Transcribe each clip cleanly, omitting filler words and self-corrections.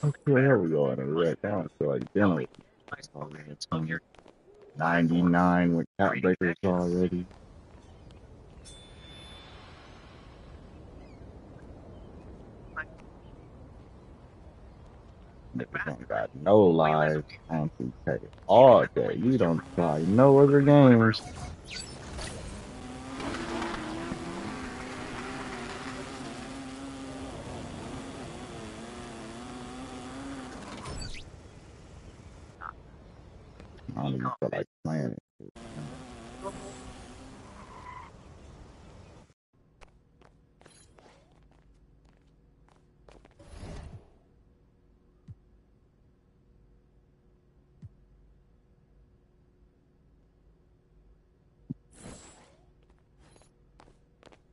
Okay, here we go. And right now, I feel like dealing with it's 99 with cap breakers already. Niggas don't got no lives on 2K all day. You don't try no other games. I don't even feel like playing it.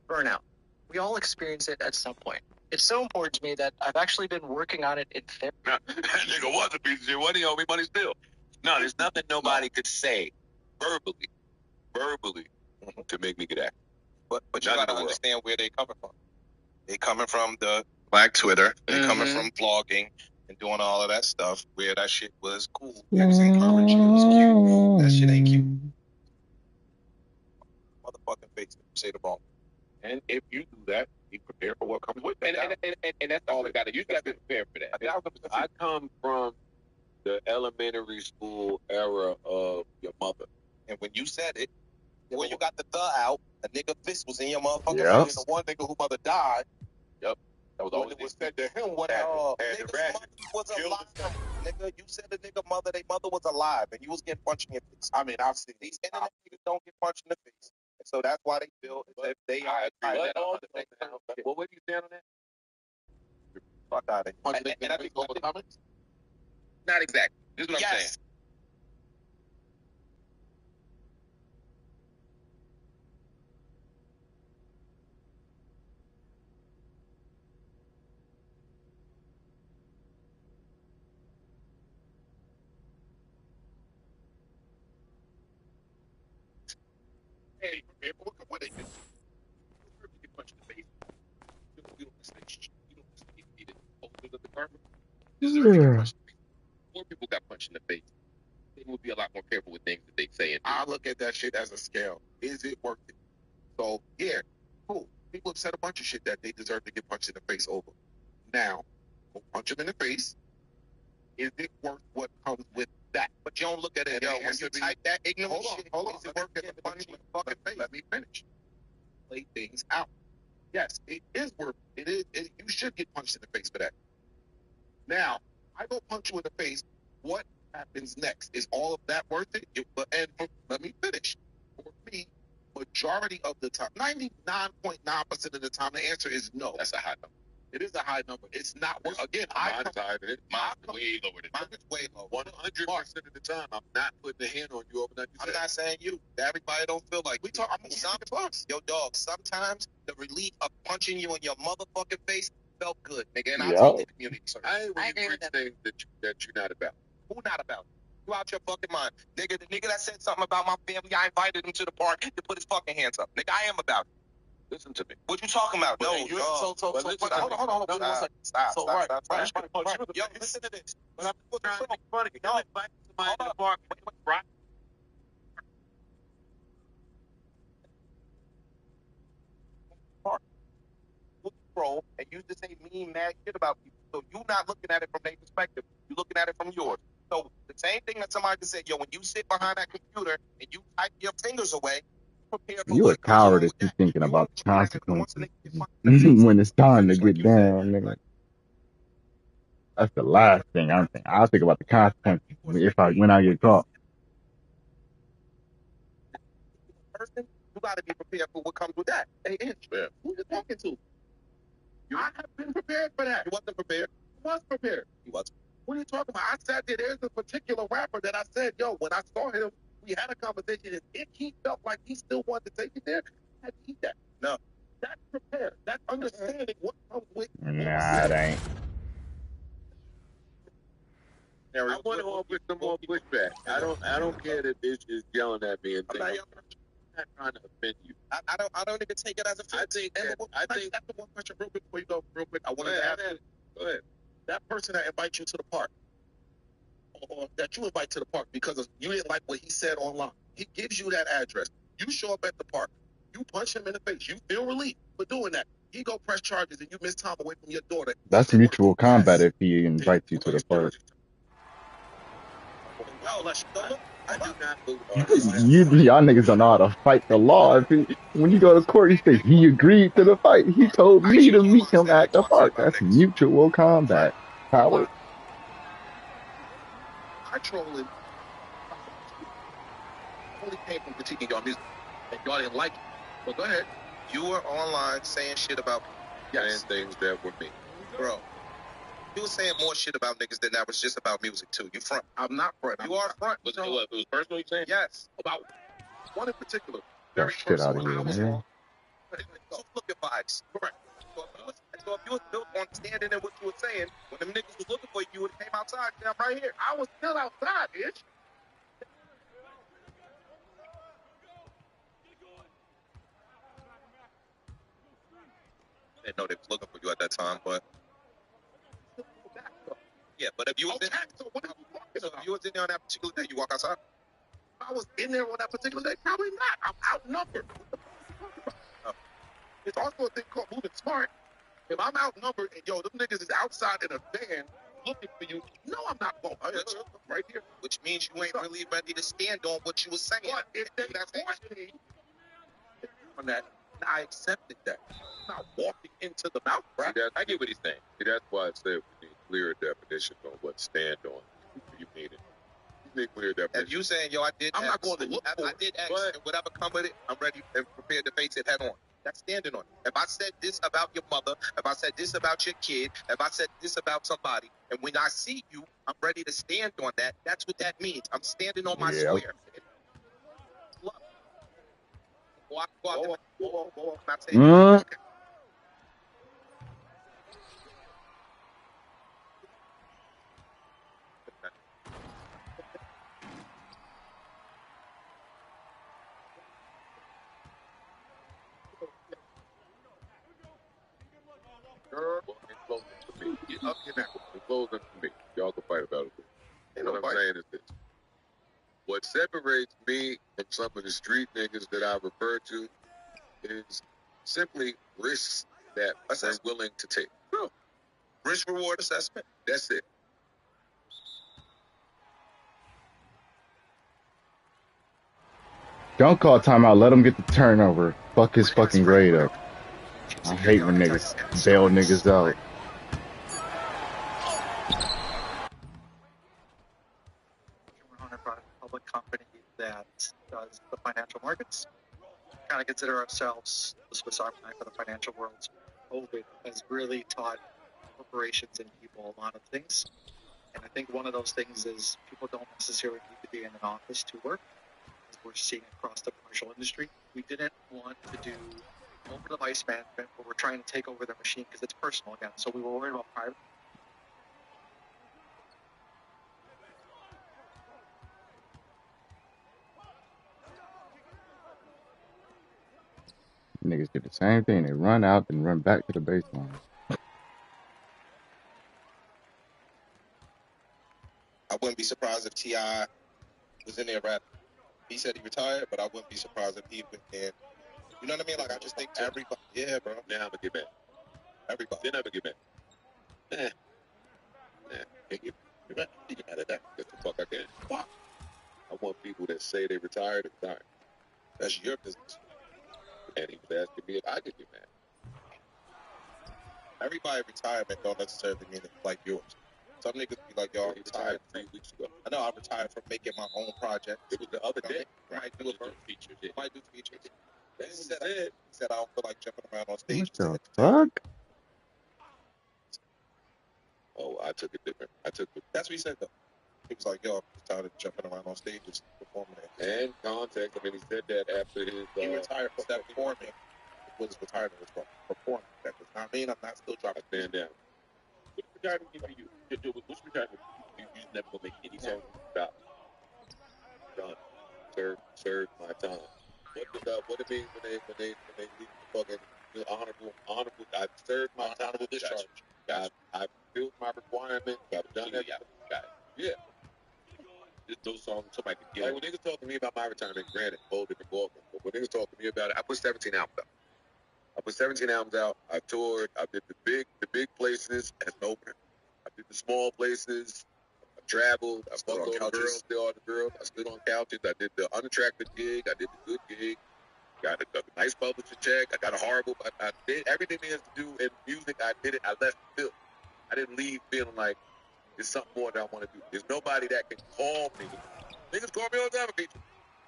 Burnout. We all experience it at some point. It's so important to me that I've actually been working on it in therapy. That nigga was a piece of shit. Why do you owe me money still? No, there's nothing nobody could say verbally to make me get active. But you gotta understand where they coming from. They coming from the Black Twitter. They coming from vlogging and doing all of that stuff where that shit was cool. It was encouraging. It was cute. That shit ain't cute. Motherfucking face. Say the wrong. And if you do that, be prepared for what comes with it. And that's all it got to. You got to be prepared for that. I come from the elementary school era of your mother. And when you said it, when you got the out, a nigga fist was in your motherfucking face. And the one nigga who mother died. Yep. That was all it was said to him. What happened? Nigga's mother was alive. Nigga, you said the nigga mother, they mother was alive, and you was getting punched in your face. I mean, I've seen these internet niggas don't get punched in the face. So that's why they feel that they are. Well, what do you stand on that? Fuck out of it. And I think over comments? Not exactly. This is what I'm saying. Hey, what they did. You get punched in the face. You don't need it. Hold the carpet. More people got punched in the face. They would be a lot more careful with things that they say. And I look at that shit as a scale. Is it worth it? So, yeah, cool. People have said a bunch of shit that they deserve to get punched in the face over. Now, go punch them in the face. Is it worth what comes with that? But you don't look at it, yo, when you type that ignorant shit, hold on. Is it worth it to punch in the fucking face? Let me finish. Play things out. Yes, it is worth it. You should get punched in the face for that. Now, I go punch you in the face. What happens next? Is all of that worth it? Let me finish. For me, majority of the time, 99.9% of the time, the answer is no. That's a high number. It is a high number. It's not worth. Again, mine's way lower than that. Mine's way lower. 100% of the time, I'm not putting a hand on you over that. I'm not saying you. Everybody don't feel like we talk. I'm sometimes, yo, dog. Sometimes the relief of punching you in your motherfucking face felt good, nigga. And I take the community service. I ain't really things that you're not about. Who not about? You out your fucking mind. Nigga, the nigga that said something about my family, I invited him to the park to put his fucking hands up. Nigga, I am about it. Listen to me. What you talking about? No, hold on. Stop. Yo, listen to this. When I'm trying to make fun of you, y'all invite somebody to the park, right? Bro, and you just say mean, mad shit about people. So you're not looking at it from their perspective. You're looking at it from yours. So the same thing that somebody just said, yo, when you sit behind that computer and you type your fingers away, prepare for You a coward if you thinking about consequences when it's time to get down, nigga. That's the last thing I'm thinking. I'll think about the consequences when I get caught. Person, you got to be prepared for what comes with that. Hey, Inch, who you talking to? I have been prepared for that. You wasn't prepared? You was prepared. You was. What are you talking about? I said that there's a particular rapper that I said, yo, when I saw him, we had a conversation, and if he felt like he still wanted to take it there, I had to eat that. No. That's prepared. That's understanding what comes with. Nah, it ain't. I want to offer some more pushback. I don't care that bitch is yelling at me and things. not trying to offend you. I don't even take it as a offense. I think that's the one question real quick before you go. Real quick, I wanted to ask you. Go ahead. That person that invites you to the park, or that you invite to the park because you didn't like what he said online. He gives you that address. You show up at the park. You punch him in the face. You feel relief for doing that. He go press charges and you miss time away from your daughter. That's mutual combat if he invites you to the park. I do not Y'all niggas don't know how to fight the law. When you go to court, you say he agreed to the fight. He told me to meet him at the park. That's mutual combat. Howard. I trolling only came from critiquing y'all music, and y'all didn't like it. But go ahead. You were online saying shit about saying things that were me, bro. You were saying more shit about niggas than that was just about music too. You front. I'm not front. You are front. Was it was personal? You saying? Yes. About one in particular. That shit out of here, man. Looking vibes. Correct. So if you was built on standing in what you were saying, when them niggas was looking for you, you would have came outside. I'm right here. I was still outside, bitch. Didn't know they was looking for you at that time, but yeah. But if you was if you was in there on that particular day, you walk outside. If I was in there on that particular day, probably not. I'm outnumbered. It's also a thing called moving smart. If I'm outnumbered and them niggas is outside in a van looking for you, no, I'm not going right here. Which means you ain't really ready to stand on what you was saying. But if they forced me on that, I accepted that. I'm not walking into the mouth, right? I get what he's saying. See, that's why I said we need clearer definition on what stand on. You mean it. You need clear definition. If you saying, I did I'm not going to look for it. I did ask, and whatever come with it, I'm ready and prepared to face it head on. That's standing on it. If I said this about your mother, if I said this about your kid, if I said this about somebody, and when I see you, I'm ready to stand on that. That's what that means. I'm standing on my square. Closing for me. Y'all can fight about it. What I'm saying is this. What separates me from some of the street niggas that I refer to is simply risks that we're willing to take. True. Risk reward assessment. That's it. Don't call timeout. Let him get the turnover. Fuck his fucking grade up. I hate when niggas bail niggas out. Public company that does the financial markets. Kind of consider ourselves the Swiss Army knife of the financial world. COVID has really taught corporations and people a lot of things. And I think one of those things is people don't necessarily need to be in an office to work, as we're seeing across the commercial industry. We didn't want to do over-device management where we're trying to take over their machine because it's personal again. So we were worried about private. Niggas do the same thing. They run out and run back to the baseline. I wouldn't be surprised if T.I. was in there rapping. He said he retired, but I wouldn't be surprised if he went in. You know what I mean? Like, I just think everybody. Yeah, bro. Now I'm going to get back. Everybody. Then I'm going to get back. Can't get back. You can edit that. Get the fuck I can. Fuck. I want people that say they retired to retire. That's your business. And he was asking me if I could get mad. Everybody retirement don't necessarily mean it's like yours. Some niggas be like, y'all, retired 3 weeks ago. I know I retired from making my own project. It was the other day. Might do a feature. Might do features. He said I don't feel like jumping around on stage. What the fuck? Oh, I took it different. That's what he said though. He was like, yo, I'm tired of jumping around on stages performing it. And context, I mean, he said that after his he retired from that performing. What his retirement was from performing. That does not mean I'm not still trying to stand down. Which retirement for you? Which retirement? You never gonna make any songs about done. Serve my time. what it means when they leave the fucking honorable. I served my honorable discharge. I filled my requirements. I've done that. Yeah. Those songs, somebody can get. Like when niggas talk to me about my retirement, granted, whole different ballgame. But when niggas talk to me about it, I put 17 albums out. I toured. I did the big places as an opener. I did the small places. I traveled. I fucked all the girls. Did all the girls. I stood on couches. I did the unattractive gig. I did the good gig. Got a nice publisher check. I got a horrible. I did everything there is to do in music. I did it. I left the field. I didn't leave feeling like there's something more that I want to do. There's nobody that can call me. Niggas call me all the time, people.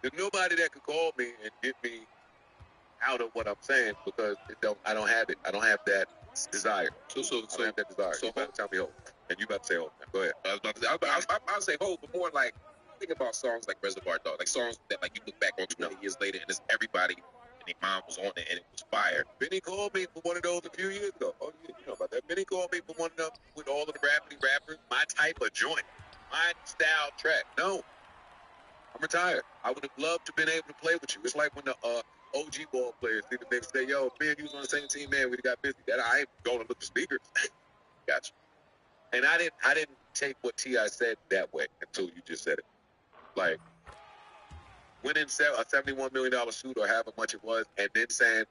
There's nobody that can call me and get me out of what I'm saying because I don't have it. I don't have that desire. So I don't have that desire. So you about to tell me hope. And you about to say hope. Go ahead. I was about to say, I'll say hope, but more like, think about songs like Reservoir Dogs, like songs that like you look back on 20 years later and it's everybody and their mom was on it and it was fire. Benny called me for one of those a few years ago. Oh, you know about that. Benny called me for one of them with all of the rappers, my type of joint, my style track. No, I'm retired. I would have loved to been able to play with you. It's like when the OG ball players see the niggas say, yo, man, you was on the same team, man, we got busy. That I ain't going to look for speakers. Gotcha. And I didn't take what T.I. said that way until you just said it. Like, winning a $71 million suit or however much it was, and then saying,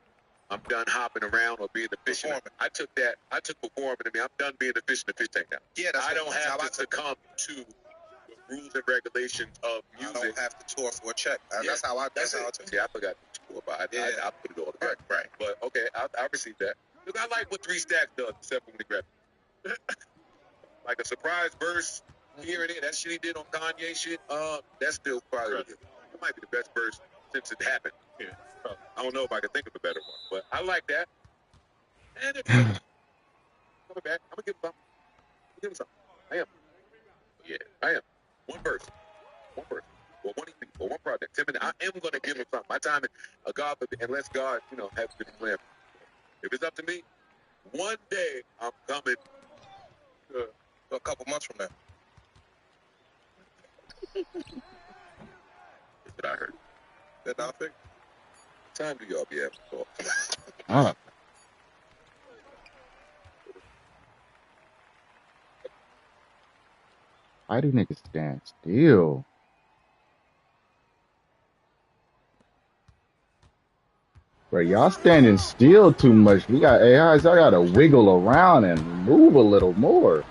I'm done hopping around or being efficient. I took performing. I mean, I'm done being efficient in the fish tank now. Yeah, I don't have to succumb to the rules and regulations of music. I don't have to tour for a check. That's how I took it. Yeah, I forgot to tour, but I put it all together. Right. But okay, I received that. Because I like what Three Stacks does, except when they grab it. Like a surprise verse here and there. That shit he did on Kanye shit, that's still probably, it might be the best verse since it happened. Yeah. I don't know if I can think of a better one, but I like that. And if coming back, I'm gonna give him something. I am. Yeah, I am. One verse, or one EP, or one project. Timothy, I am gonna give him something. My time is a God, unless God, has a different plan. If it's up to me, one day I'm coming a couple months from now. That's what I heard. That not fake? What time do y'all be having talk? Why do niggas stand still? Bro, y'all standing still too much. We got AIs. I gotta wiggle around and move a little more.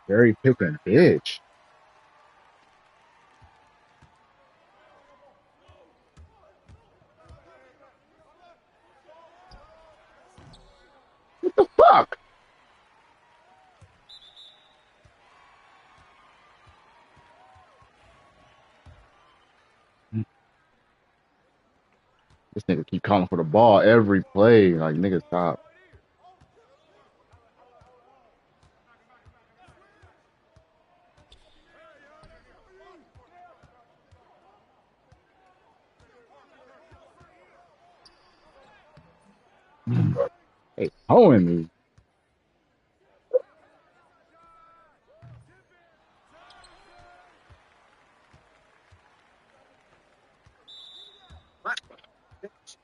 Very picking bitch. What the fuck? This nigga keep calling for the ball every play. Like, nigga, stop. Hey, hoeing me.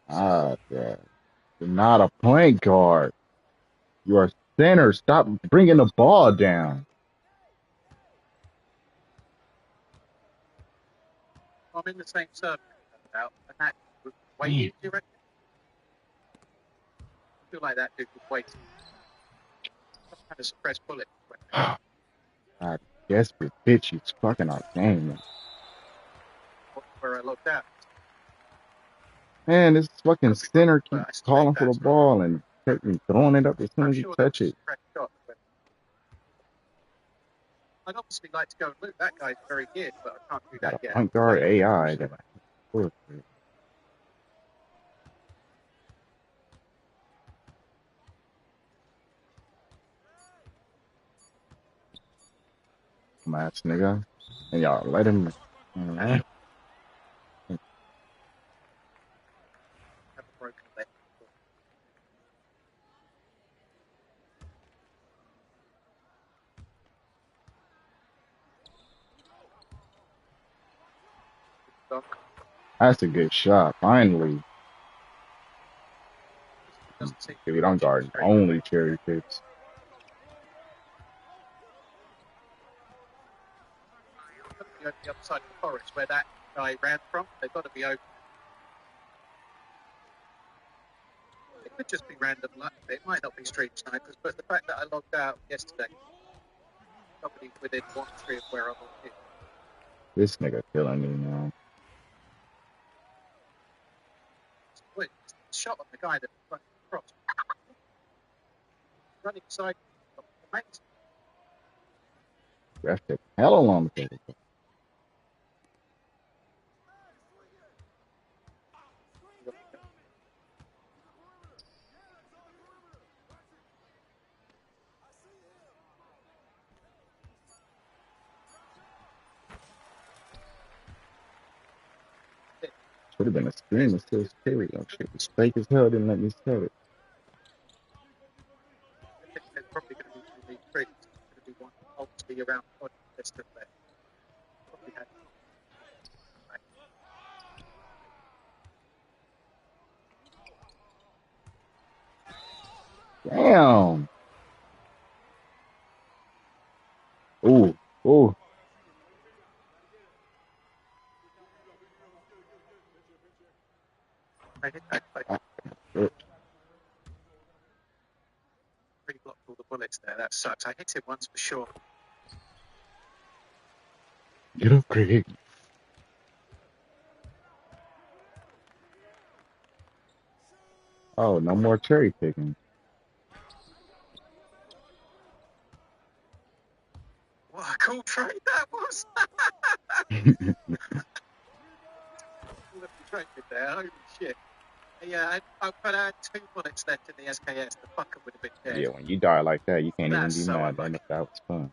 Ah, yeah. You're not a point guard. You're a center. Stop bringing the ball down. I'm in the same circle about, and that was way easier. I feel like that dude was wasting some kind of suppressed bullet. God, desperate bitch. He's fucking our game. Where I looked at. Man, this fucking center keeps calling for the ball and throwing it up as soon as you touch it. I'd obviously like to go and loot that guy's very good, but I can't do that yet. Point guard AI. Ass nigga. And y'all let him. Have a broken leg. That's a good shot. Finally. Doesn't seem Dude, I'm guarding only cherry picks. the other side of the forest where that guy ran from. They've got to be open. It could just be random luck. It might not be street snipers, but the fact that I logged out yesterday, somebody within 1-3 of where I logged in. This nigga killing me now. Wait, shot on the guy that was running across. Running side. Amazing. Ref took hella long to take it. Should have been a screen assist too. That shit was fake as hell. Didn't let me set it. I think there's probably going to be some neat tricks. There's going to be one obviously around the body system there. Probably had. Damn. Ooh. Ooh. I hit that place. Get Pretty blocked all the bullets there. That sucks. I hit it once for sure. up, Craig. Oh, no more cherry picking. What a cool trade that was. There. Holy shit. Yeah, I had 2 bullets left in the SKS. The fucker would have been dead. Yeah, when you die like that, you can't That's even be so mad. unlucky. That was fun.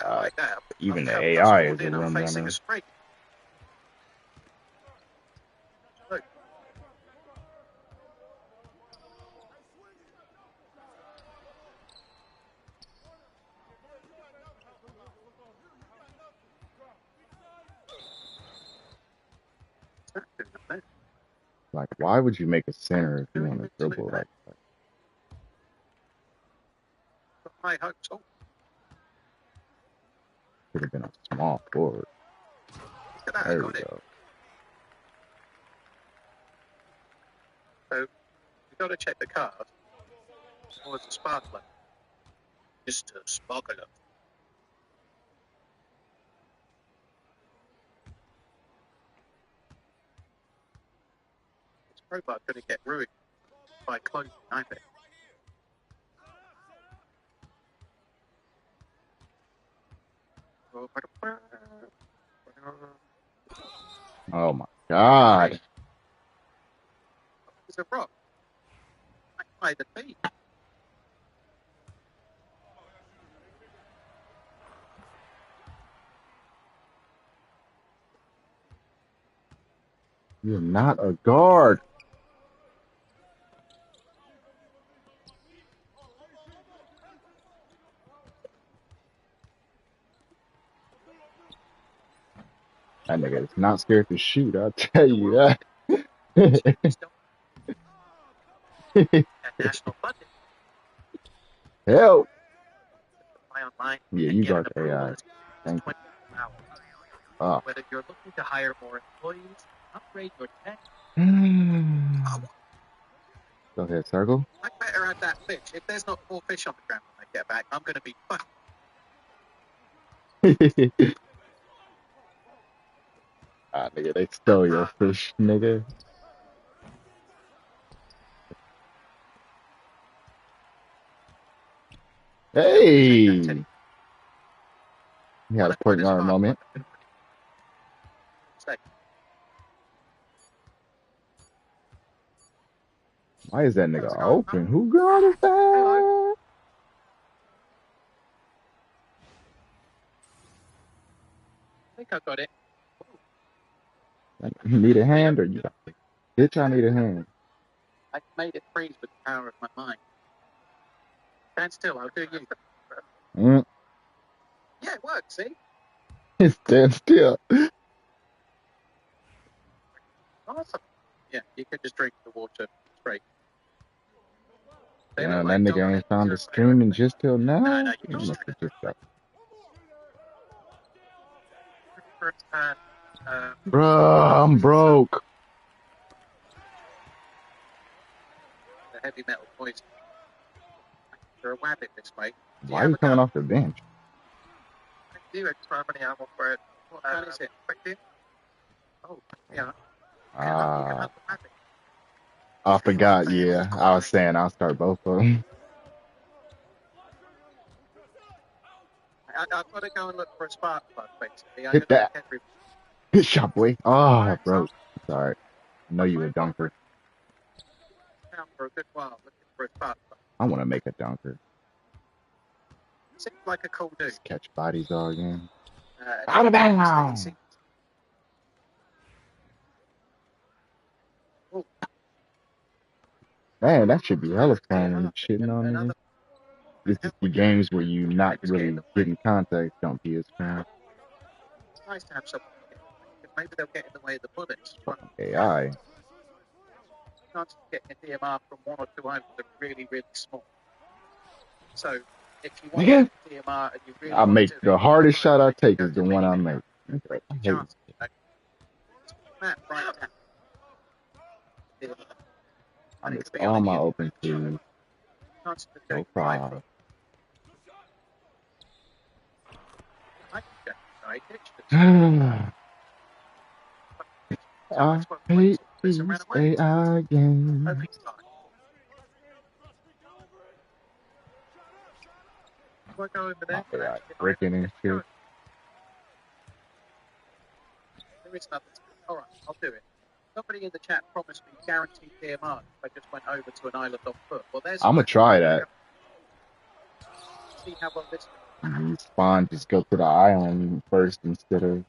Like that. Even the I'm AI is spawned a in, I'm rum facing runner. a spring. Look. What's that doing up there? Like, why would you make a center if you want to dribble like that? Got high hopes. Oh, Could have been a small forward. look at that. I There we got it. go. So, you've got to check the card. Or it's a sparkler. Just a sparkler. This robot going to get ruined by closing, I bet. Oh my God. There's a rock. I might have been. You're not a guard. That nigga is not scared to shoot, I'll tell you that. National funding. Help. Apply online. Yeah, And you get an got approval AI. in Thank 24 hours. you. Whether you're looking to hire more employees, upgrade your tech. Go ahead, circle. I better add that fish. If there's not 4 fish on the ground when I get back, I'm going to be fucked. Ah, nigga, they stole your fish, nigga. Hey! You had a point guard moment. Why is that nigga open? Who got it that? I think I got it. You need a hand or you got it? Bitch, I need a hand. I made it freeze with the power of my mind. Stand still, I'll do you. Mm. Yeah, it works, see? Stand still. Awesome. Yeah, you can just drink the water straight. They Yeah, look that like nigga ain't found the streaming just till now. No, you He can must just have just got. first hand. Bruh, I'm broke. The heavy metal poison. They're a wabbit this way. Why are you coming off the bench? I do extra money ammo for it. What gun is it? Quick, oh, yeah. Ah, I forgot. Yeah, I was saying I'll start both of them. I've got to go and look for a spark plug, basically. I'm Hit going to look that. everywhere. Hit shot, boy. Oh, bro. Sorry. I know you a dunker. Now for a good while looking for a spark plug. I want to make a dunker. Seems like a cool dude. Just catch bodies all again. Out of bounds. Man, that should be hella fun when you're shitting on niggas. This is the games where you not really getting contact on PS Crown. It's nice to have someone because maybe they'll get in the way of the bullets. Fucking AI. Chances of getting a DMR from 1 or 2 homes are really, really small. So if you want to get a DMR and you really I make the hardest shot I take is the one I make. Chance, right down. I miss all my open twos. No problem. I hate these AI games. We'll go over there. AI breaking and shit. There is nothing. All right, I'll do it. Somebody in the chat promised me guaranteed DMR if I just went over to an island on foot. Well, there's. I'm gonna try that. See how well this. You spawn, just go to the island first instead of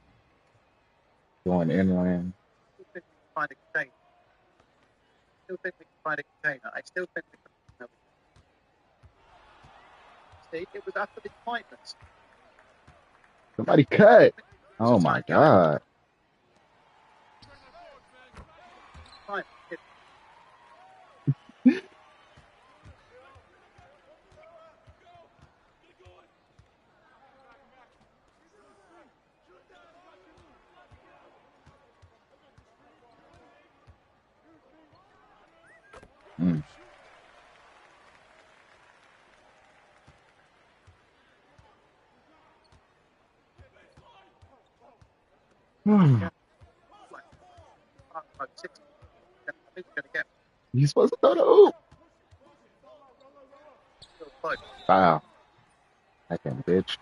going inland. Still think we can find a container. Still think we can find a container. I still think we can. See, it was utterly pointless. Somebody cut. Oh my god. Fine. Mm. You supposed to throw the hoop. Wow. I can, bitch.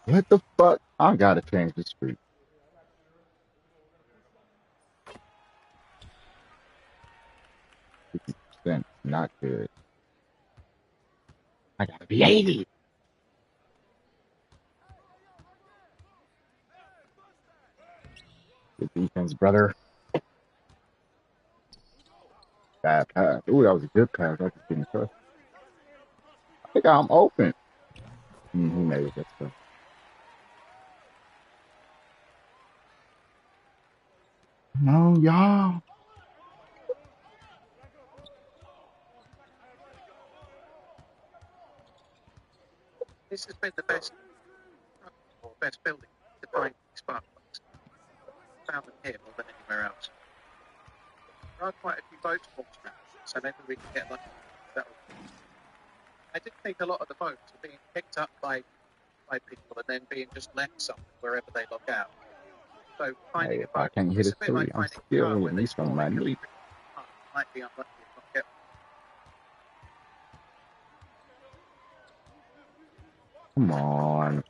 What the fuck? I gotta change the street. 50%. Not good. I gotta be 80. Good defense, brother. Bad pass. Ooh, that was a good pass. I just didn't trust. I think I'm open. He made it. That's good. No, y'all. This has been the best building to find spark plugs. Found them here more than anywhere else. There are quite a few boats walked around, so maybe we can get lucky. I did think a lot of the boats are being picked up by people and then being just left somewhere wherever they look out. So finding Hey, a if I boat can't hit is a a bit three, like I'm finding a still car at where they least on spawn my and knee. might be unlucky and not get. Come on.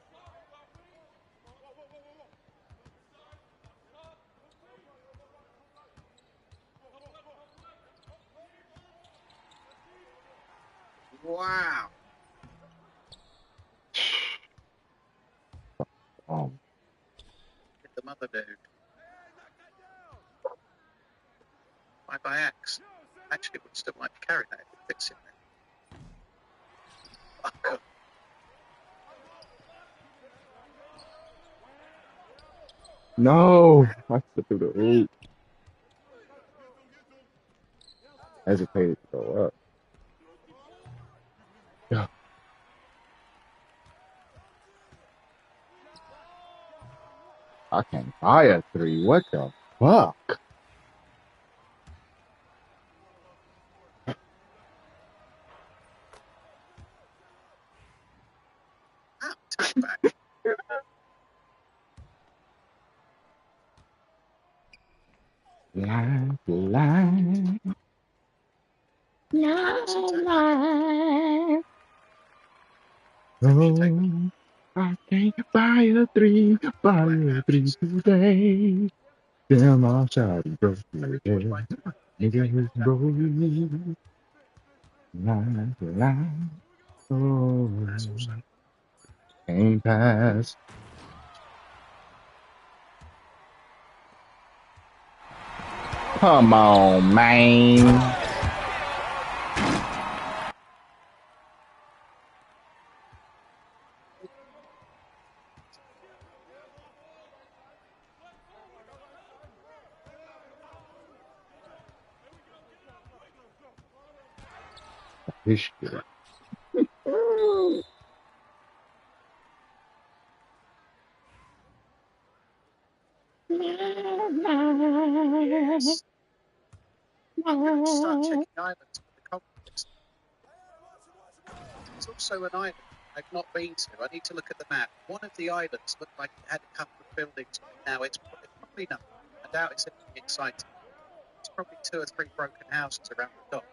Wow. Oh. Hit the mother dude. By axe. Actually, it would still like to carry that. fix it then. No, I slipped through the hoop. Hesitated to go up. Yeah, I can't buy a three. What the fuck? Tap back. Line, line, line. Oh, I can't buy a three today. Damn, I'll shout it, bro. Nigga, it's rolling. Line, line. Oh, can't pass. Come on, man. This shit. Yes. I'm going to start checking islands for the conflicts. There's also an island I've not been to. I need to look at the map. One of the islands looked like it had a couple of buildings. Now it's probably not. I doubt it's anything exciting. It's probably 2 or 3 broken houses around the dock.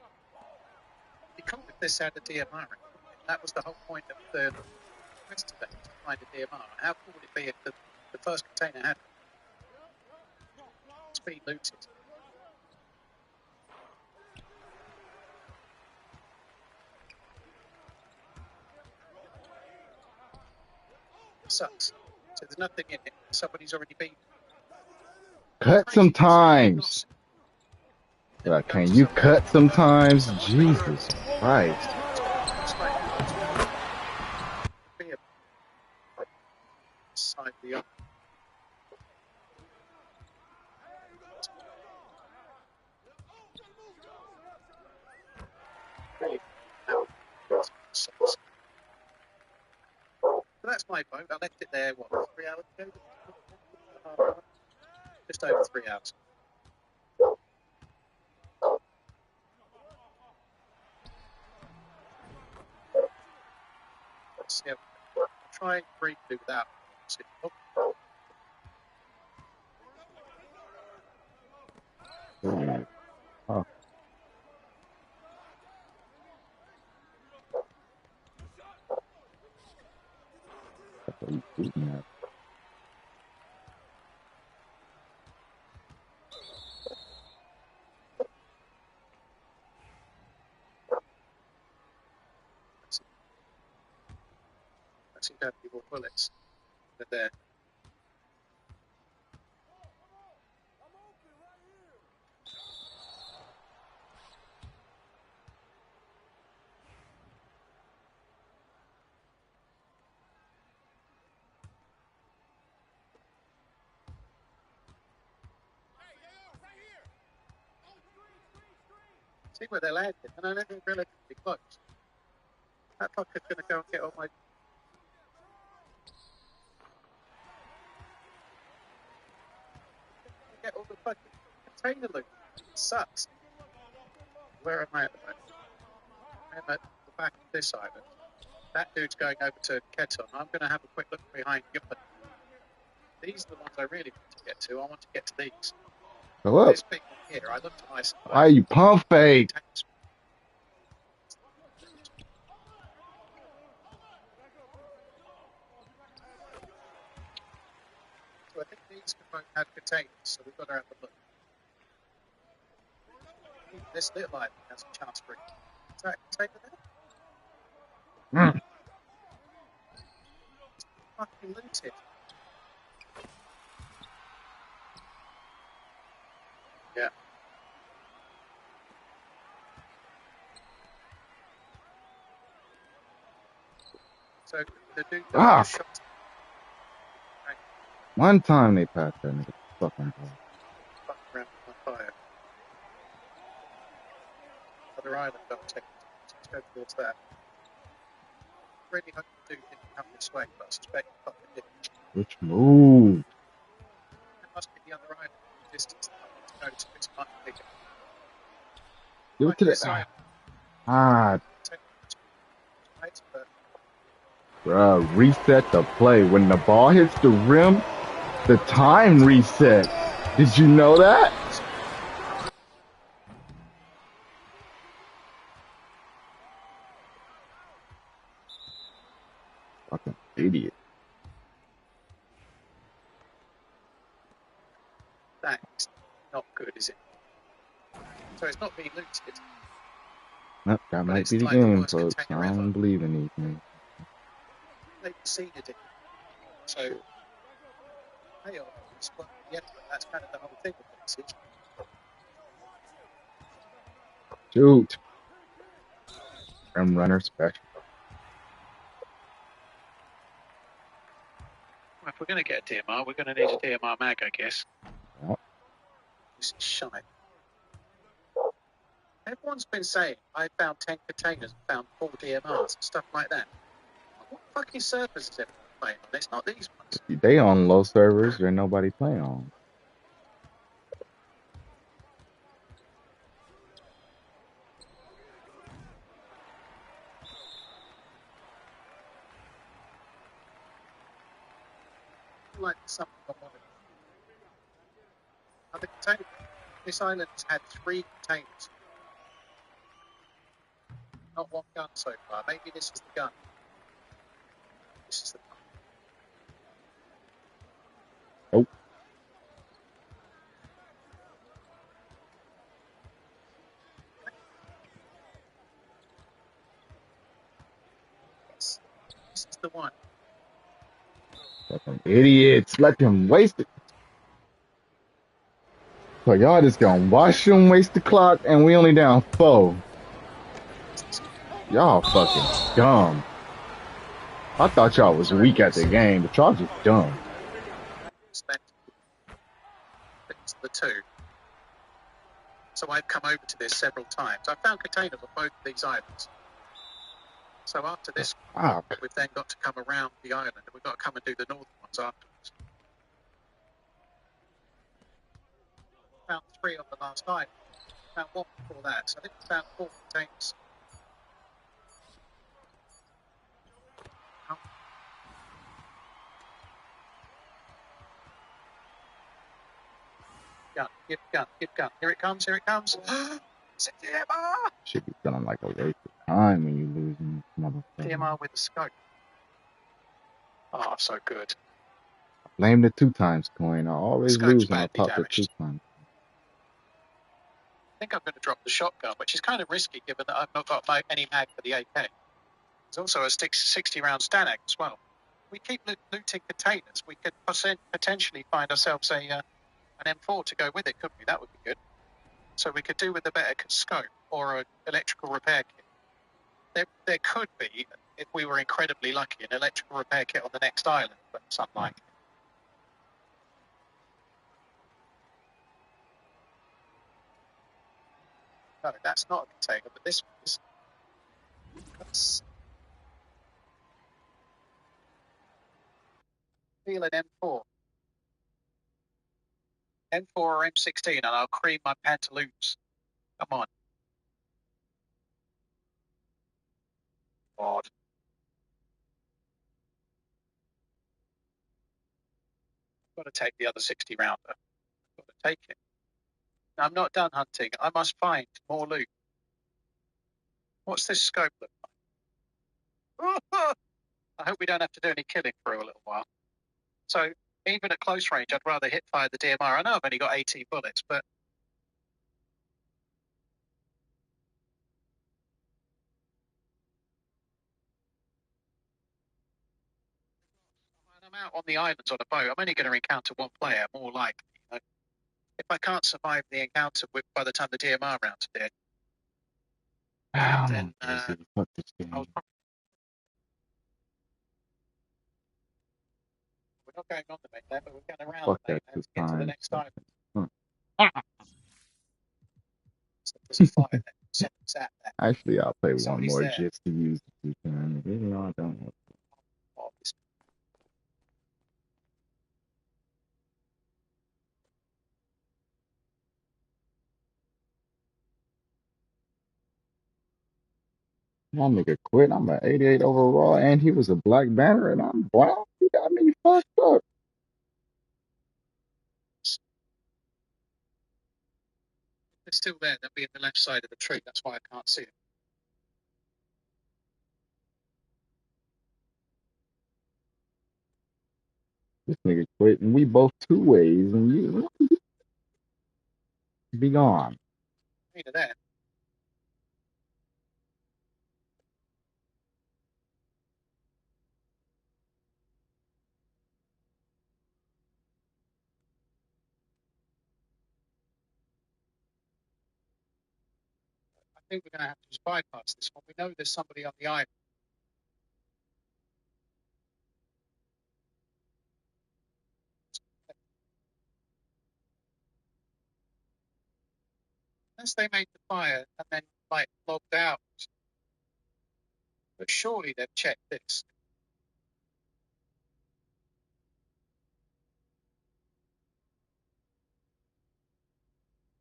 You can't if this had a DMR. That was the whole point of the rest of it, to find a DMR. How cool would it be if the first container had to be looted? It sucks. So there's nothing in it. Somebody's already been. Cut sometimes. Like, can you cut sometimes? Jesus Christ. Side the other. So that's my boat. I left it there, what, 3 hours ago? Just over 3 hours. Let's see. I'll try and briefly without. Oh. That's what he's shooting at. I seem to have any more bullets. They're there. See where they're landing, and I don't think relatively close. That fucker's going to go and get all my. Get all the fucking container loot. It sucks. Where am I at the moment? I'm at the back of this island. That dude's going over to Keton. I'm going to have a quick look behind you. These are the ones I really want to get to. I want to get to these. Go up. This big one here, I looked nice. Why are you pump fake? So I think these can both have containers, so we've got to have a look. This little island has a chance for it. Is that a container there? It's fucking looted. Yeah. So the dude that Ah, just shot one time they passed that nigga fucking ball. fucked around with my fire. Other island, I'll take it. Let's go towards that. Really hope the dude didn't come this way, but I suspect he fucking did. Which move? That must be the other island. The distance that I want to go to is much bigger. Give it to This the island, right? But bruh, reset the play. When the ball hits the rim, the time reset. Did you know that? Fucking idiot. that is not good, is it? So it's not being looted. Nope, that might it's be the like the game, worst folks. I container ever. don't believe in these things. They've seeded it. So payoff is worth the effort. That's kind of the whole thing with this. Shoot. Rim runner special. Well, if we're going to get a DMR, we're going to need a DMR mag, I guess. Yep. This is shite. Everyone's been saying I found 10 containers and found 4 DMRs and stuff like that. What fucking servers is everyone playing on? It's not these ones. They on low servers, there nobody playing on. Like something I wanted. Other containers. This island has had 3 containers. Not one gun so far. Maybe this is the gun. This is the gun. Nope. Yes. This is the one. Fucking idiots. Let them waste it. So y'all just gonna watch them waste the clock and we only down 4. Y'all fucking dumb. I thought y'all was weak at the game, but y'all just dumb. It's the 2. So I've come over to this several times. I've found containers on both of these islands. So after this, we've then got to come around the island and we've got to come and do the northern ones afterwards. Found 3 on the last island. Found 1 before that. So I think we found 4 containers. Oh. Gun, give gun, give gun. Here it comes, here it comes. It's a DMR! Should be feeling like a waste of time when you losing this motherfucker. DMR with the scope. Oh, so good. I blame the 2 times coin. I always lose when I pop the 2 times. I think I'm going to drop the shotgun, which is kind of risky given that I've not got any mag for the AK. There's also a 60-round Stalag as well. We keep looting containers. We could potentially find ourselves an M4 to go with it, couldn't we? That would be good. So we could do with a better scope or an electrical repair kit. There could be, if we were incredibly lucky, an electrical repair kit on the next island, but it's unlikely. No, that's not a container, but this one is. Let's feel an M4. M4 or M16, and I'll cream my pantaloons. Come on. God. I've got to take the other 60 rounder. I've got to take it. Now, I'm not done hunting. I must find more loot. What's this scope look like? I hope we don't have to do any killing for a little while. So even at close range, I'd rather hit fire the DMR. I know I've only got 18 bullets, but when I'm out on the islands on a boat, I'm only going to encounter one player, more likely. You know? If I can't survive the encounter by the time the DMR round's dead, then Fuck this game. Okay, on to make that, but we're going to round Fuck the that make two that, get to the times. next item. Huh. So there's a 5 there. So it's at that. Actually, I'll play one Somebody's more there. just to use the two times. Even though I don't have Oh, this- that nigga quit. I'm an 88 overall, and he was a Black Banner, and I'm brown. He got me fucked up. It's still there. They'll be in the left side of the tree. That's why I can't see it. This nigga quit, and we both two ways, and you be gone. Either there. I think we're going to have to just bypass this one. We know there's somebody on the island. Unless they made the fire and then like logged out. But surely they've checked this.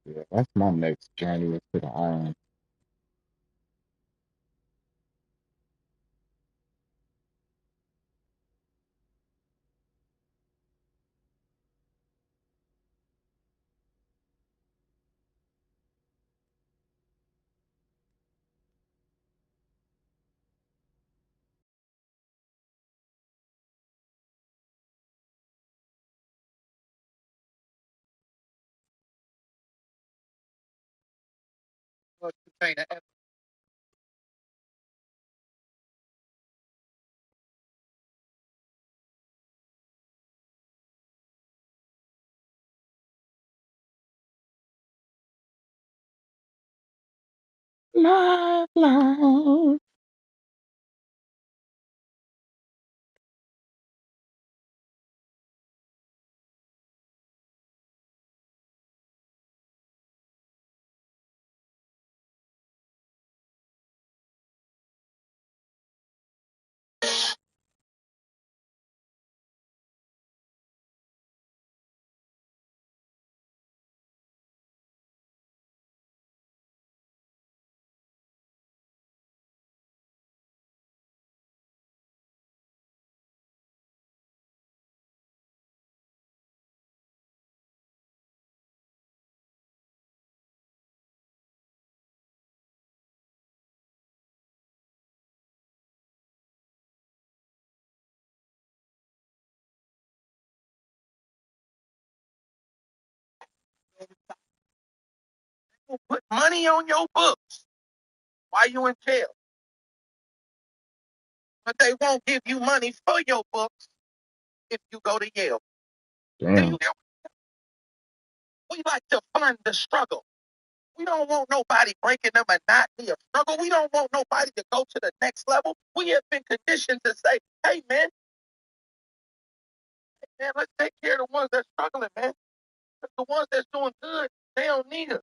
Yeah, that's my next journey is to the island. Well, container ever. Lifeline. Put money on your books while you in jail. But they won't give you money for your books if you go to Yale. Do Damn. you get We like to fund the struggle. We don't want nobody breaking the monotony of struggle. We don't want nobody to go to the next level. We have been conditioned to say, hey, man, let's take care of the ones that's struggling, man. The ones that's doing good, they don't need us.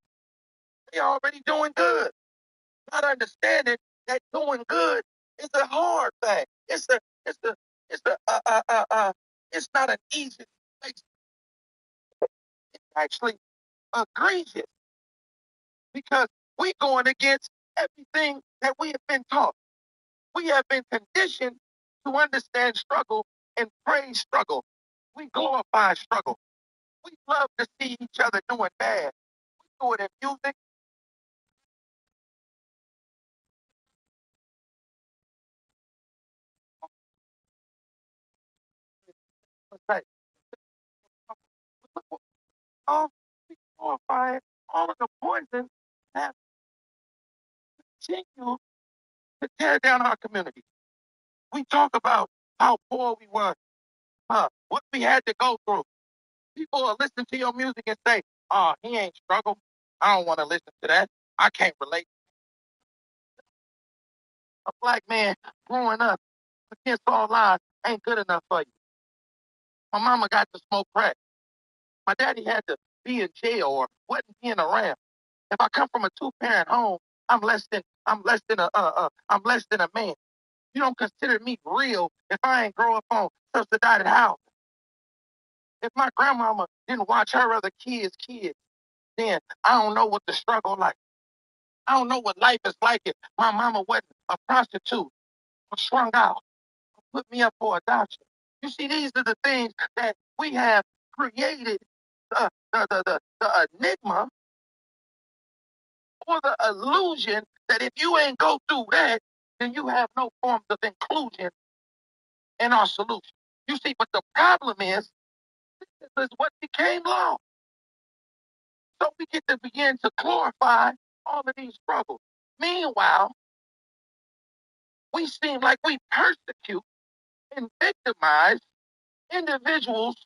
They already doing good. Not understanding that doing good is a hard thing. It's a, it's a, it's not an easy place. It's actually egregious because we're going against everything that we have been taught. We have been conditioned to understand struggle and praise struggle. We glorify struggle. We love to see each other doing bad. We do it in music. Like, all we glorify all of the poison that continue to tear down our community. We talk about how poor we were, what we had to go through. People will listen to your music and say, "Oh, he ain't struggle. I don't want to listen to that. I can't relate." A black man growing up against all odds ain't good enough for you. My mama got to smoke crack. My daddy had to be in jail or wasn't being around. If I come from a two-parent home, I'm less than a man. You don't consider me real if I ain't grow up on subsidized house. If my grandmama didn't watch her other kids, then I don't know what the struggle like. I don't know what life is like if my mama wasn't a prostitute or strung out, put me up for adoption. You see, these are the things that we have created the enigma or the illusion that if you ain't go through that, then you have no forms of inclusion in our solution. You see, but the problem is, this is what became law. So we get to begin to glorify all of these struggles. Meanwhile, we seem like we persecute and victimize individuals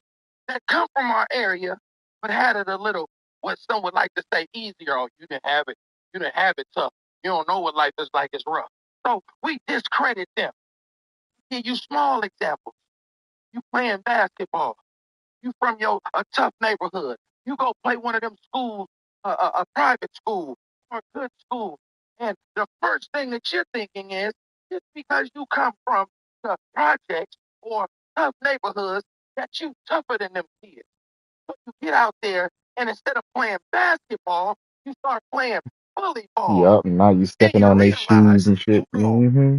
that come from our area, but had it a little, what some would like to say, easier. Oh, you didn't have it. You didn't have it tough. You don't know what life is like. It's rough. So we discredit them. Give you small examples. You playing basketball. You from a tough neighborhood. You go play one of them schools, a private school or a good school. And the first thing that you're thinking is, just because you come from the projects or tough neighborhoods, that you tougher than them kids. So you get out there and instead of playing basketball, you start playing bully ball. Yup, now you And stepping you on their realize, shoes and shit. hold on, Mm-hmm.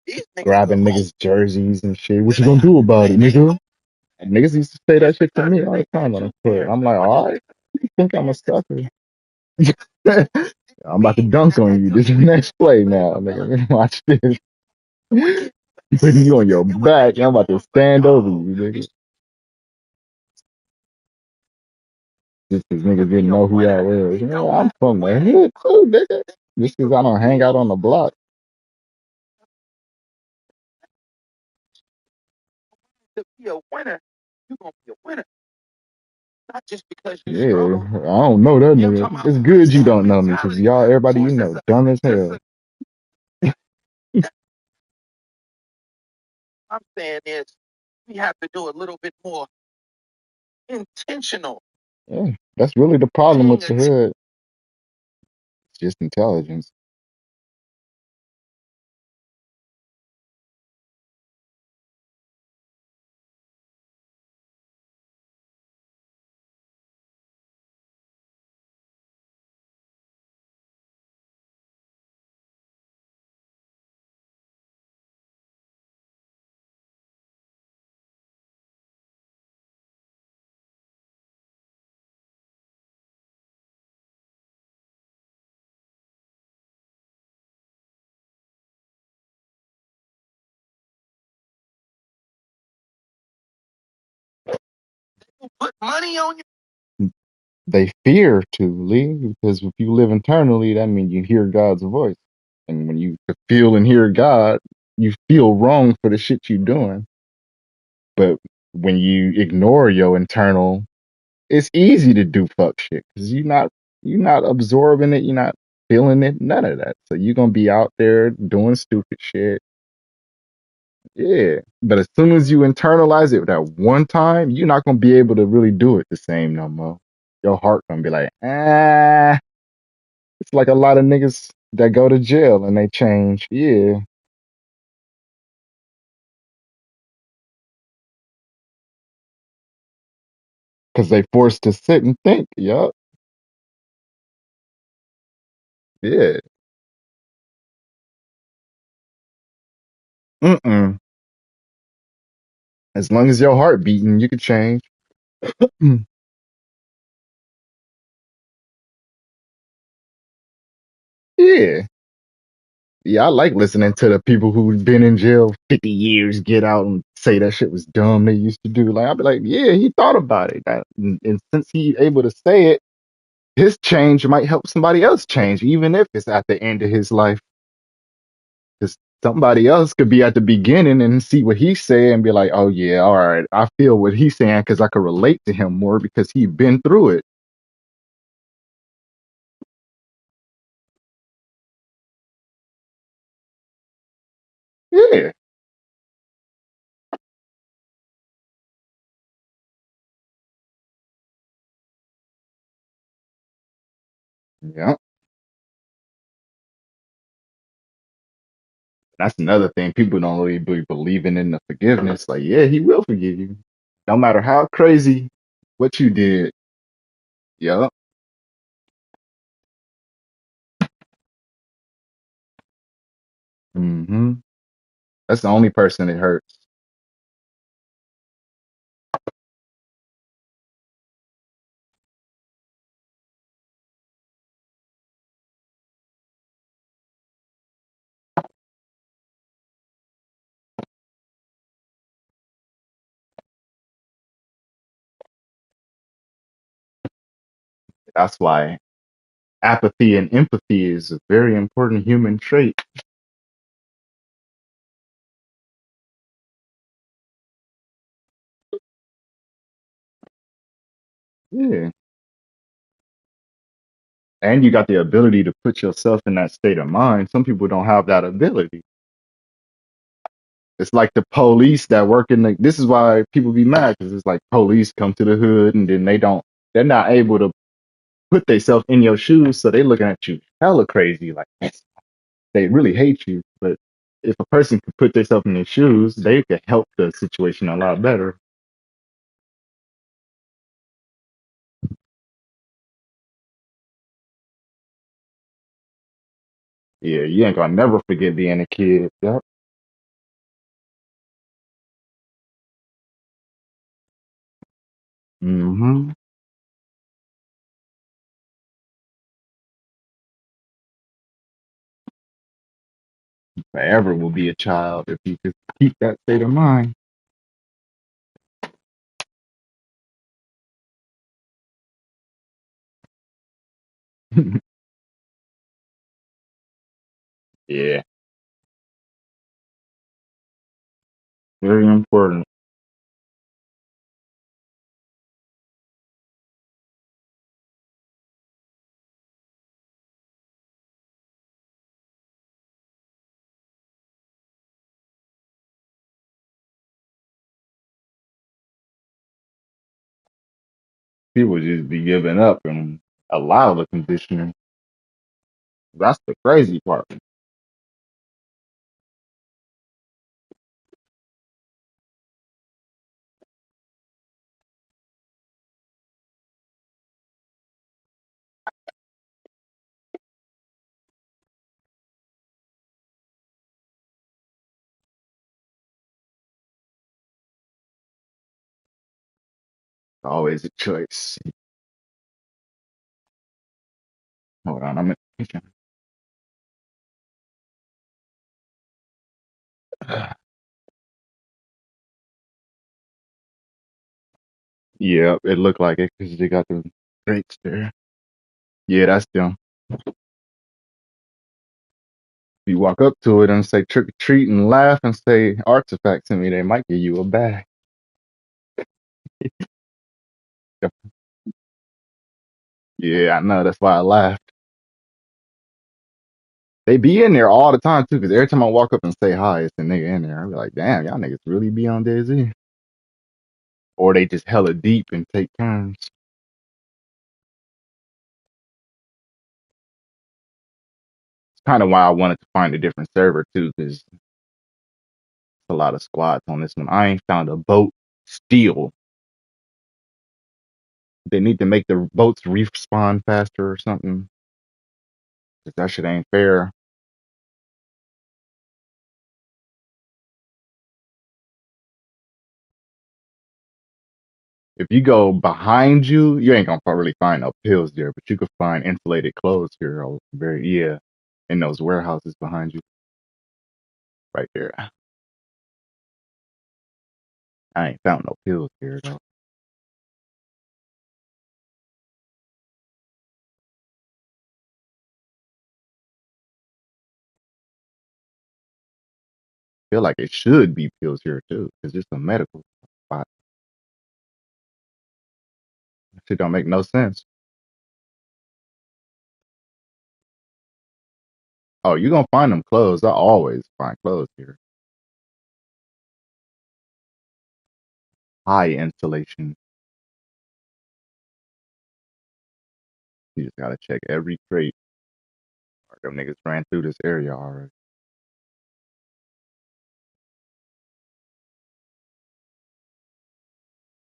these niggas Grabbing the niggas' jerseys and shit. What you they gonna do about it, they nigga? Niggas used to say that shit to me all the time on the court. I'm like, all right, you think I'm a sucker? I'm about to dunk on you. This is the next play now, nigga. Watch this. Putting you on your back. I'm about to stand over you, nigga. Just because niggas didn't know who I was. You know, I'm from the hood too, nigga. Just because I don't hang out on the block. to be a winner, you're gonna be a winner. Not just because you Yeah, struggle. I don't know that You know talking nigga. about It's good you that don't know me because mentality. y'all, everybody you Forces know, dumb as hell. I'm saying is we have to do a little bit more intentional Yeah, that's really the problem paying with the attention. hood. It's just intelligence. Put money on you. They fear to leave because if you live internally, that means you hear God's voice. And when you feel and hear God, you feel wrong for the shit you're doing. But when you ignore your internal, it's easy to do fuck shit because you're not absorbing it, you're not feeling it, none of that. So you're gonna be out there doing stupid shit. Yeah. But as soon as you internalize it that one time, you're not gonna be able to really do it the same no more. Your heart gonna be like, ah. It's like a lot of niggas that go to jail and they change. Yeah. Because they forced to sit and think. Yup. Yeah. Mm-mm. As long as your heart beating, you can change. Mm. Yeah. Yeah, I like listening to the people who've been in jail 50 years get out and say that shit was dumb they used to do. Like, I'd be like, yeah, he thought about it. And since he able to say it, his change might help somebody else change, even if it's at the end of his life. Because somebody else could be at the beginning and see what he's saying and be like, oh, yeah, all right, I feel what he's saying because I could relate to him more because he's been through it. Yeah. Yeah. That's another thing. People don't really be believing in the forgiveness. Like, yeah, he will forgive you. No matter how crazy what you did. Yep. Hmm. That's the only person it hurts. That's why apathy and empathy is a very important human trait. Yeah. And you got the ability to put yourself in that state of mind. Some people don't have that ability. It's like the police that work in the, this is why people be mad because it's like police come to the hood and then they're not able to put themselves in your shoes. So they looking at you hella crazy. Like, yes, they really hate you. But if a person could put themselves in their shoes, they could help the situation a lot better. Yeah, you ain't gonna never forget being a kid. Yep. Hmm. Forever will be a child if you could keep that state of mind. Yeah, very important. People just be giving up and allow the conditioning. That's the crazy part. It's always a choice. Hold on, I'm in the kitchen. Yeah, it looked like it because they got the drakes there. Yeah, that's them. If you walk up to it and say trick or treat and laugh and say artifact to me, they might give you a bag. Yeah, I know. That's why I laughed. They be in there all the time too, because every time I walk up and say hi, it's a nigga in there. I be like, damn, y'all niggas really be on DayZ. Or they just hella deep and take turns. It's kind of why I wanted to find a different server too, because a lot of squads on this one. I ain't found a boat steal. They need to make the boats respawn faster or something. 'Cause that shit ain't fair. If you go behind you, you ain't gonna probably find no pills there, but you could find insulated clothes here. Very yeah, in those warehouses behind you, right there. I ain't found no pills here though. Feel like it should be pills here too, because it's a medical spot. That shit don't make no sense. Oh, you gonna find them clothes. I always find clothes here. High insulation. You just gotta check every crate. Them niggas ran through this area already.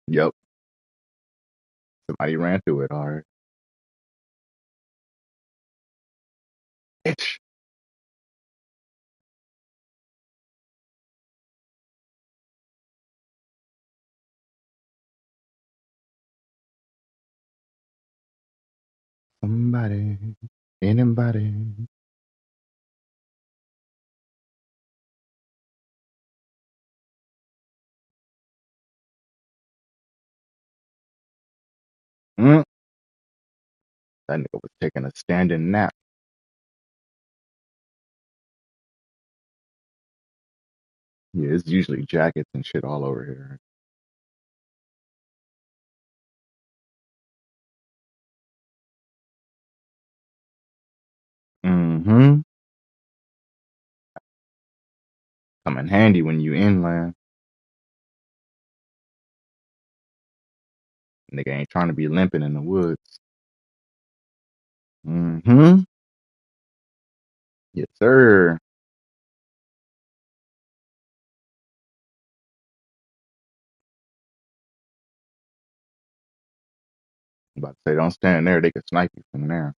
Yep, somebody ran through it already. Bitch. Somebody, anybody. Mm. That nigga was taking a standing nap. Yeah, it's usually jackets and shit all over here. Mm-hmm. Come in handy when you inland. Nigga ain't trying to be limping in the woods. Mm-hmm. Yes, sir. I'm about to say, don't stand there. They could snipe you from there.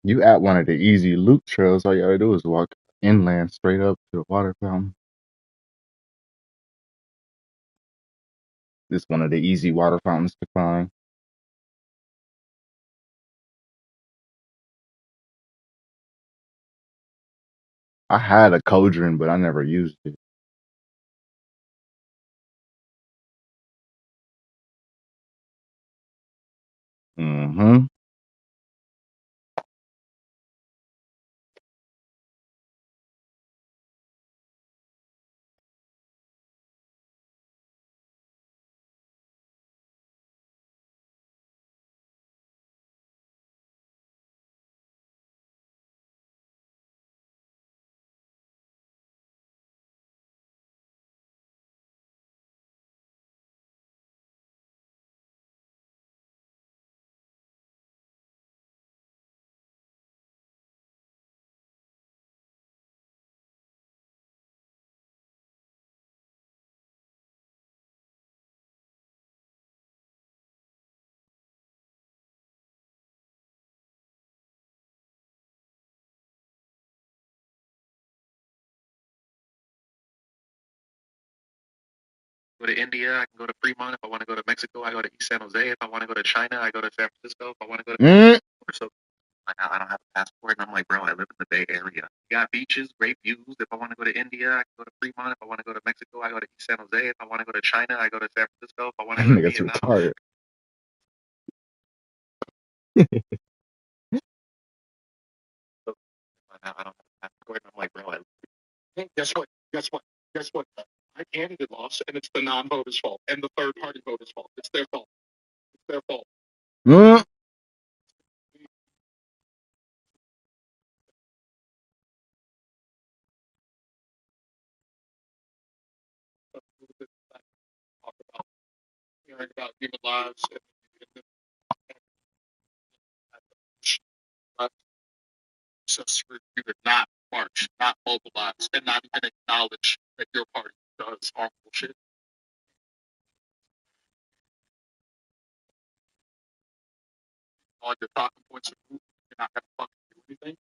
You at one of the easy loop trails. All you gotta do is walk inland straight up to the water fountain. This one of the easy water fountains to find. I had a cauldron, but I never used it. Mm-hmm. Go to India, I can go to Fremont. If I want to go to Mexico, I go to East San Jose. If I want to go to China, I go to San Francisco. If I want to go to so I don't have a passport, and I'm like, bro, I live in the Bay Area. You got beaches, great views. If I want to go to India, I can go to Fremont. If I want to go to Mexico, I go to East San Jose. If I want to go to China, I go to San Francisco. If I want to go to Niggas Vietnam, retarded. so I don't have a passport. And I'm like, bro, hey, guess what? Guess what? Guess what? My candidate lost, and it's the non-voters' fault, and the third-party voters' fault. It's their fault. It's their fault. Mm. Talk about caring about human lives and process for you to not march, not mobilize, and not even acknowledge that your party does harmful shit. All your talking points are moving, you're not going to fucking do anything.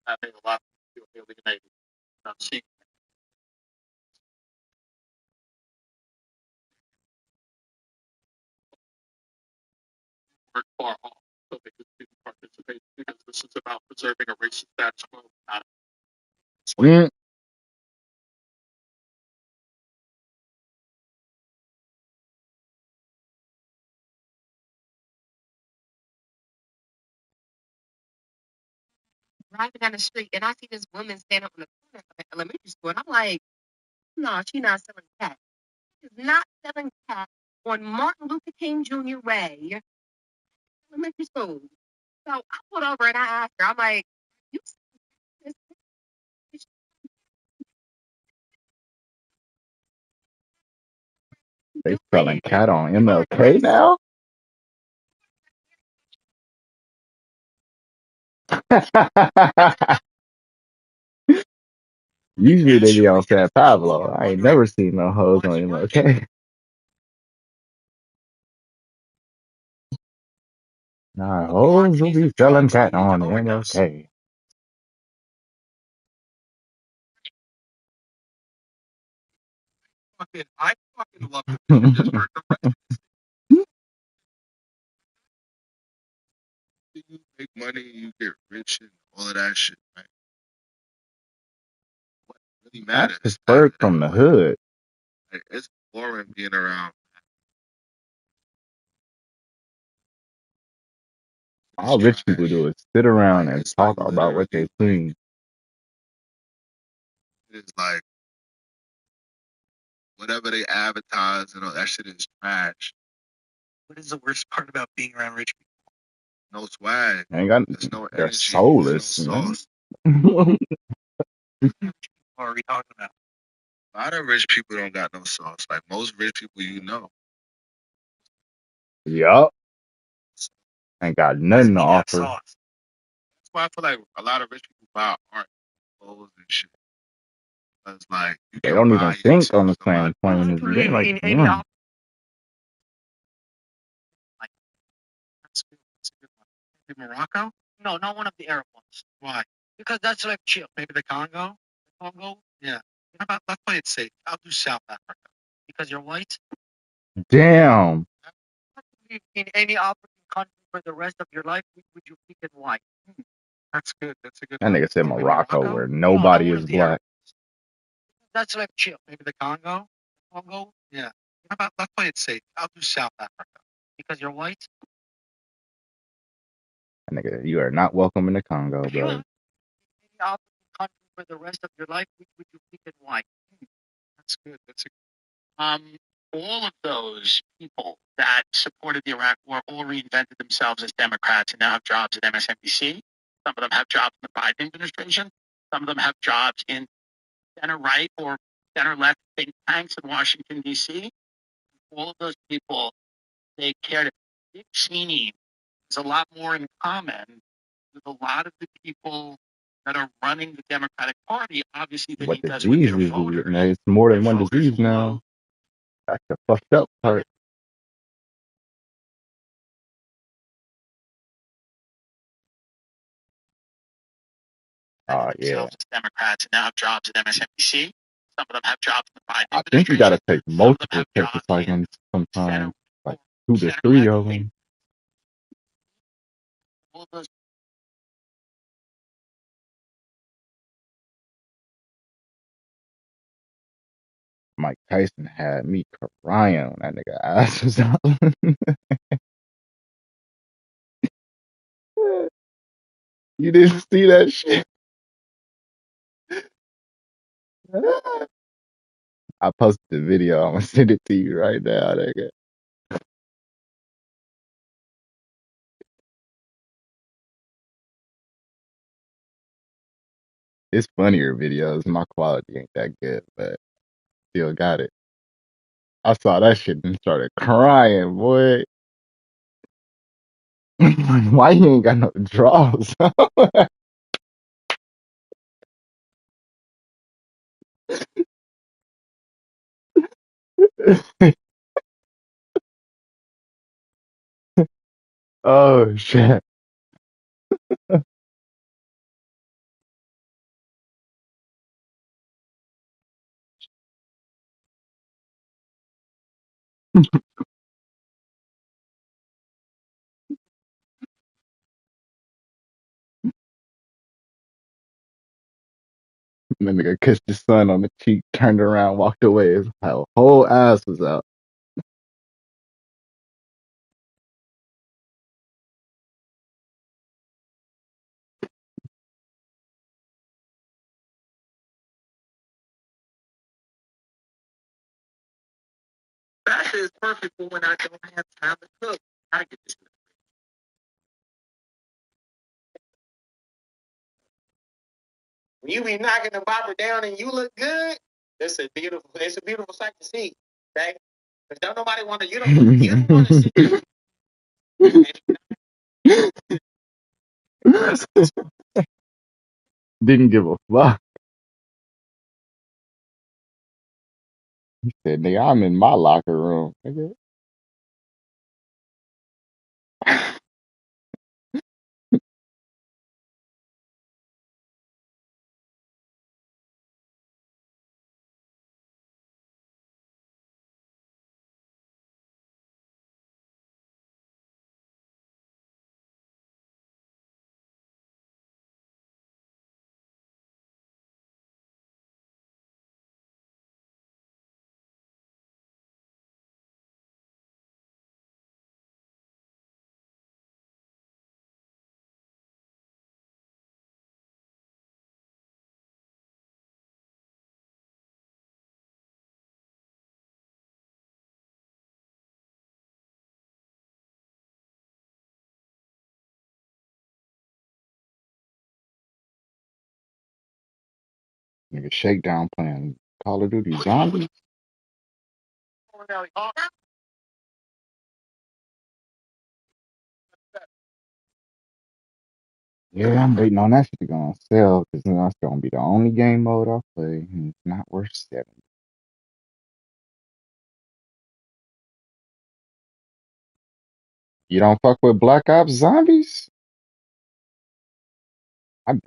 That made a lot of people feel alienated. Seeing work far off so they could participate because this is about preserving a racist status quo, not Mm. driving down the street and I see this woman standing up in the corner of an elementary school, and I'm like, no, she's not selling cat. She's not selling cat on Martin Luther King Jr. Way, elementary school. So I pulled over and I asked her, I'm like, you selling this? They selling cat on MLK now? Usually they be on San Pablo. I ain't never seen no hoes on MLK. Nah, hoes will be selling cat on MLK. I fucking love it. Just for the rest you make money, you get rich, and all of that shit, right? What really matters? That's Pittsburgh from the hood. Like, it's boring being around. All rich people do is sit around and talk about what they seen. It's like whatever they advertise and all that shit is trash. What is the worst part about being around rich people? No swag. Ain't got, There's no they're energy. soulless. There's no sauce. What are we talking about? A lot of rich people don't got no sauce. Like most rich people you know. Yup. Ain't got nothing to offer. Sauce. That's why I feel like a lot of rich people buy art, clothes, and shit. It's like They don't even think on the same plane as you. They're like, That's a good one. Morocco? No, not one of the Arab ones. Why? Because that's like chill. Maybe the Congo? Congo? Yeah. Let's play it safe. I'll do South Africa. Because you're white? damn. In any African country for the rest of your life, would you pick it white? That's good. That's a good That one. nigga said Morocco, where nobody is black. That's like chill. Maybe the Congo? Congo? Yeah. Let's play it safe. I'll do South Africa. Because you're white? That nigga, you are not welcome in the Congo, bro. Any African country for the rest of your life, would you pick it white? That's good. That's a all of those people that supported the Iraq War all reinvented themselves as Democrats and now have jobs at MSNBC. Some of them have jobs in the Biden administration. Some of them have jobs in center right or center left think tanks in Washington, D.C. All of those people, they cared. Dick Cheney has a lot more in common with a lot of the people that are running the Democratic Party, obviously, than What he does with disease their is voters. it? It's more than one disease now. That's the fucked up part. Oh, yeah. Democrats and now have jobs at MSNBC. Some of them have jobs in the Biden I think you gotta take multiple jobs tetracyclines sometimes, like 2 to 3 of them. all those Mike Tyson had me crying on that nigga ass was out. You didn't see that shit? I posted the video. I'm gonna send it to you right now, nigga. It's funnier videos. My quality ain't that good, but still got it. I saw that shit and started crying, boy. Why he ain't got no draws? Oh shit. The nigga kissed his son on the cheek, turned around, walked away. His whole ass was out. pasta is perfect for when I don't have time to cook. I get this. When you be knocking the bopper down and you look good, it's a beautiful sight to see. Okay? Because don't nobody want to, you don't want to sit Didn't give a fuck. He said, nigga, I'm in my locker room. Nigga. Nigga, Shakedown playing Call of Duty Zombies. Yeah, I'm waiting on that shit to go on sale because that's gonna be the only game mode I play, and it's not worth 70. You don't fuck with Black Ops Zombies? I've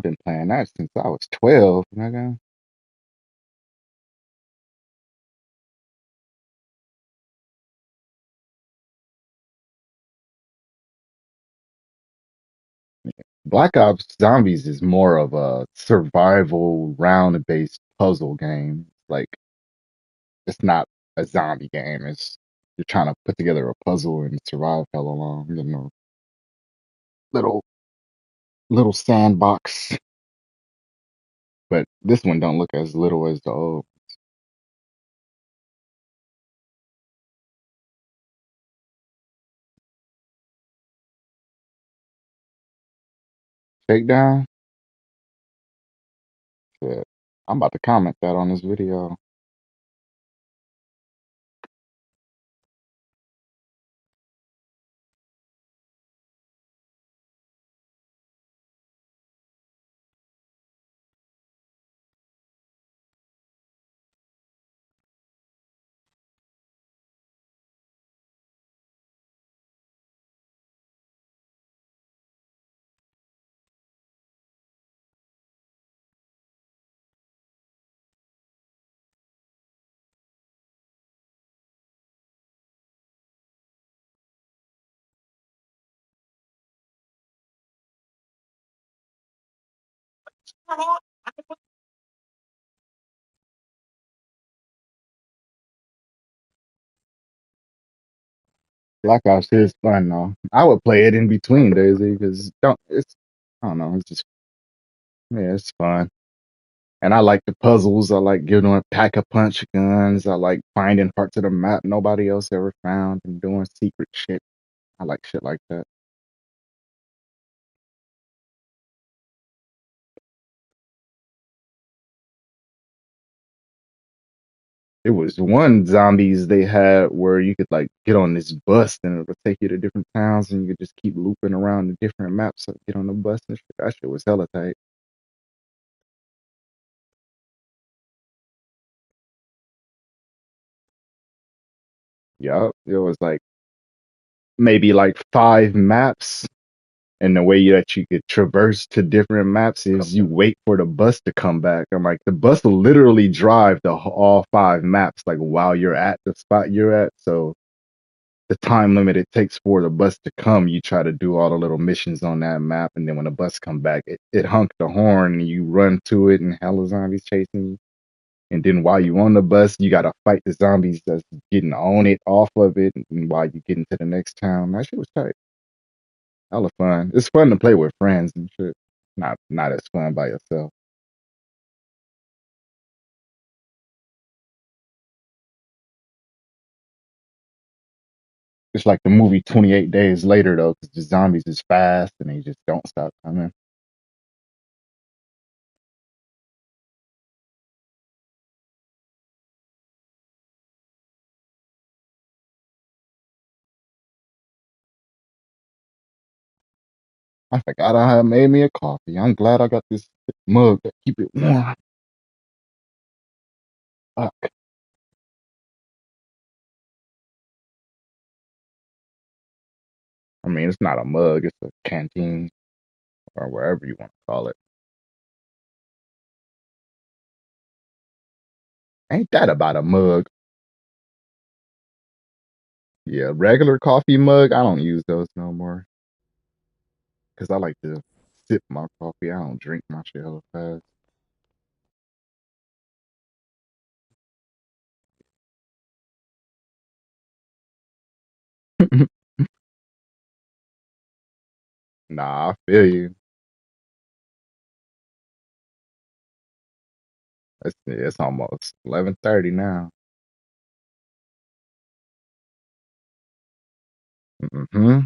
been playing that since I was 12, nigga. Black Ops Zombies is more of a survival round-based puzzle game. Like it's not a zombie game. It's you're trying to put together a puzzle and survive hella long. You know, little little sandbox. But this one don't look as little as the old Takedown. Shit. I'm about to comment that on this video. Black Ops is fun though. I would play it in between Daisy because don't it's I don't know, it's just yeah, it's fun. And I like the puzzles. I like getting a pack a punch guns. I like finding parts of the map nobody else ever found and doing secret shit. I like shit like that. It was one zombies they had where you could like get on this bus and it would take you to different towns and you could just keep looping around the different maps to get on the bus and shit. That shit was hella tight. Yup. It was like maybe like 5 maps. And the way that you could traverse to different maps is you wait for the bus to come back. I'm like, the bus will literally drive all 5 maps like while you're at the spot you're at. So the time limit it takes for the bus to come, you try to do all the little missions on that map, and then when the bus come back, it honk the horn and you run to it, and hella zombies chasing you. And then while you on the bus, you gotta fight the zombies that's getting on it, off of it, and while you get into the next town. That shit was tight. Hella fun. It's fun to play with friends and shit. Not as fun by yourself. It's like the movie 28 Days Later though, because the zombies is fast and they just don't stop coming. I forgot I had made me a coffee. I'm glad I got this mug that keep it warm. Fuck. I mean, it's not a mug, it's a canteen or wherever you want to call it. Ain't that about a mug? Yeah, regular coffee mug, I don't use those no more because I like to sip my coffee. I don't drink my shit hella fast. Nah, I feel you. It's almost 11:30 now. Hmm.